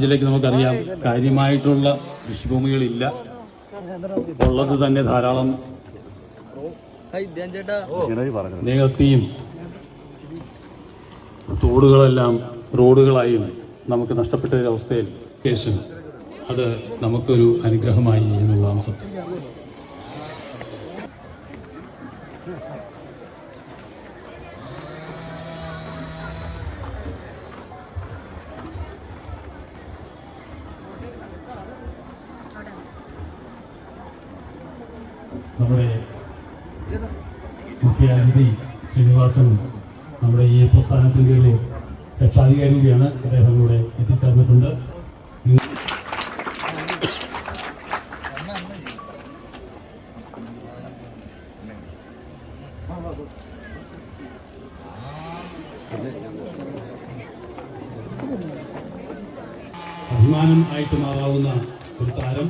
ജില്ലയ്ക്ക് നമുക്കറിയാം കാര്യമായിട്ടുള്ള കൃഷിഭൂമികളില്ല, ഉള്ളത് തന്നെ ധാരാളം നികത്തിയും തോടുകളെല്ലാം റോഡുകളായും നമുക്ക് നഷ്ടപ്പെട്ട ഒരവസ്ഥയിൽ അത് നമുക്കൊരു അനുഗ്രഹമായി എന്നുള്ളതാണ് സത്യം. നമ്മുടെ മുഖ്യ അതിഥി ശ്രീനിവാസൻ നമ്മുടെ ഈ പ്രസ്ഥാനത്തിൻ്റെ ഒരു രക്ഷാധികാരി കൂടിയാണ്. അദ്ദേഹം കൂടെ എത്തിച്ചേർന്നിട്ടുണ്ട്. അഭിമാനം ആയിട്ട് മാറാവുന്ന ഒരു താരം,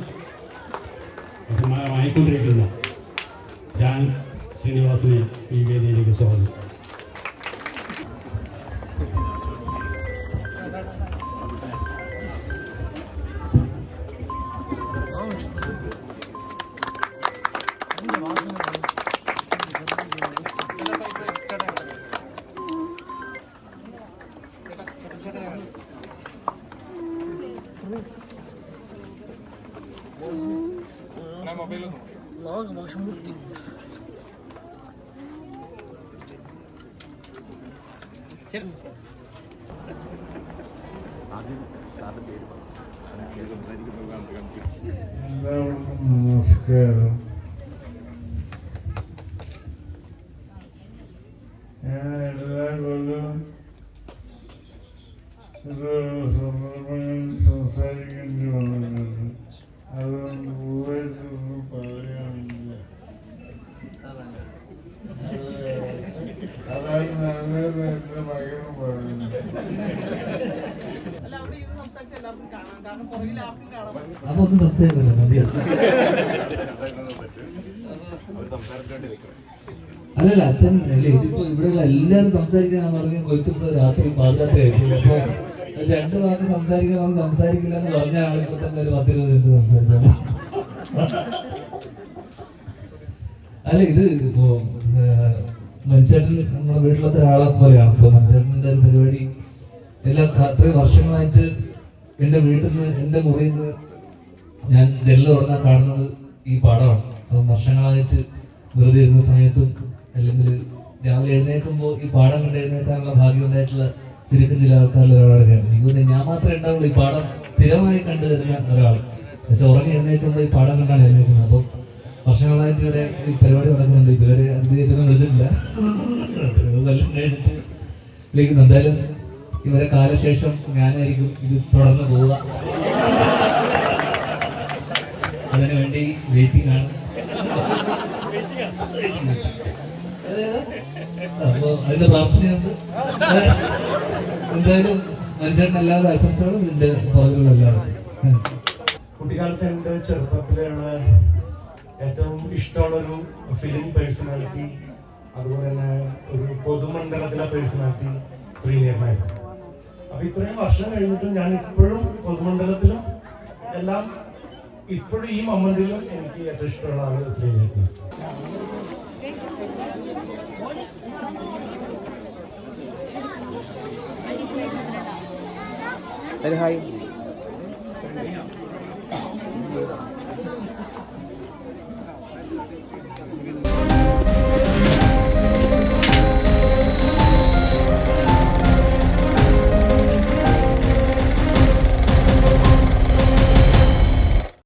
അഭിമാനമായിക്കൊണ്ടിരിക്കുന്ന ഞാൻ ശ്രീനിവാസനെ ഈ വേദിയിലേക്ക് സ്വാഗതം. നമസ്കാരം. ഞാൻ എല്ലാ കൊല്ലവും സന്ദർഭങ്ങളിൽ സംസാരിക്കേണ്ടി വന്നിട്ടുണ്ട്. അതുകൊണ്ട് കൂടുതലൊന്നും പറയാനില്ല. അതാണ് നല്ലത് എന്റെ മകനും പറയുന്നത്. അപ്പൊ ഒന്നും സംസാരിക്കില്ല, അല്ലല്ല അച്ഛൻ അല്ലേ, ഇതിപ്പോ ഇവിടെയുള്ള എല്ലാവരും സംസാരിക്കാനാണ് പറഞ്ഞ കൊയ്ത്ത് രാത്രി പാതിരാത്രി ആയിരിക്കും. അപ്പൊ 2 വാക്ക് സംസാരിക്കാൻ സംസാരിക്കില്ല എന്ന് പറഞ്ഞ ആളിപ്പോ തന്നെ ഒരു 10-20 മിനിറ്റ് സംസാരിച്ചാണ്. അല്ല, ഇത് ഇപ്പോ മനുഷ്യൻ നമ്മുടെ വീട്ടിലത്തെ ഒരാളെ പോലെയാണ്. ഇപ്പൊ മനുഷ്യന്റെ ഒരു പരിപാടി അത്രയും വർഷങ്ങളായിട്ട് എന്റെ വീട്ടിൽ നിന്ന്, എന്റെ മുറിയിൽ നിന്ന് ഞാൻ ജനൽ തുറന്നാൽ കാണുന്നത് ഈ പാടമാണ്. അത് വർഷങ്ങളായിട്ട് വെറുതെ ഇരുന്ന സമയത്തും അല്ലെങ്കിൽ രാവിലെ എഴുന്നേൽക്കുമ്പോൾ ഈ പാടം കണ്ട് എഴുന്നേൽക്കാനുള്ള ഭാഗ്യം ഉണ്ടായിട്ടുള്ള ചുരുക്കം ചില ആൾക്കാരിൽ ഒരാളൊക്കെയാണ്. എനിക്ക് ഞാൻ മാത്രമേ ഉണ്ടാവുള്ളൂ ഈ പാടം സ്ഥിരമായി കണ്ടു വരുന്ന ഒരാൾ. പക്ഷെ ഉറങ്ങി എഴുന്നേൽക്കുമ്പോൾ ഈ പാടം കണ്ടാണ് എഴുന്നേൽക്കുന്നത്. അപ്പം വർഷങ്ങളായിട്ട് ഇവിടെ ഈ പരിപാടി നടക്കുന്നുണ്ട്. ഇതുവരെ എന്ത് ചെയ്തിട്ടൊന്നും വിളിച്ചിട്ടില്ല, വിളിക്കുന്നു. എന്തായാലും ഇവരെ കാലശേഷം ഞാനായിരിക്കും ഇത് തുടർന്ന് പോവുക. അതിനുവേണ്ടി വെയിറ്റിംഗ് ആണ്. അപ്പോ അതിന്റെ പ്രാർത്ഥനയുണ്ട്. എന്തായാലും മനുഷ്യരുടെ എല്ലാവരും ആശംസകളും ഇതിന്റെ പുറകിലുള്ള എല്ലാവരും. കുട്ടിക്കാലത്ത് എൻ്റെ ചെറുപ്പത്തിലുള്ള ഏറ്റവും ഇഷ്ടമുള്ളൊരു ഫിലിം പേഴ്സണാലിറ്റി, അതുപോലെ തന്നെ ഒരു പൊതുമണ്ഡലത്തിലെ പേഴ്സണാലിറ്റി ശ്രീനിയമായിരുന്നു. അപ്പൊ ഇത്രയും വർഷം കഴിഞ്ഞിട്ടും ഞാൻ ഇപ്പോഴും പൊതുമണ്ഡലത്തിലും എല്ലാം ഇപ്പോഴും ഈ മൊമെന്റിലും എനിക്ക് ഏറ്റവും ഇഷ്ടമുള്ള ആള് ശ്രീനിയാണ്. ഹായ്.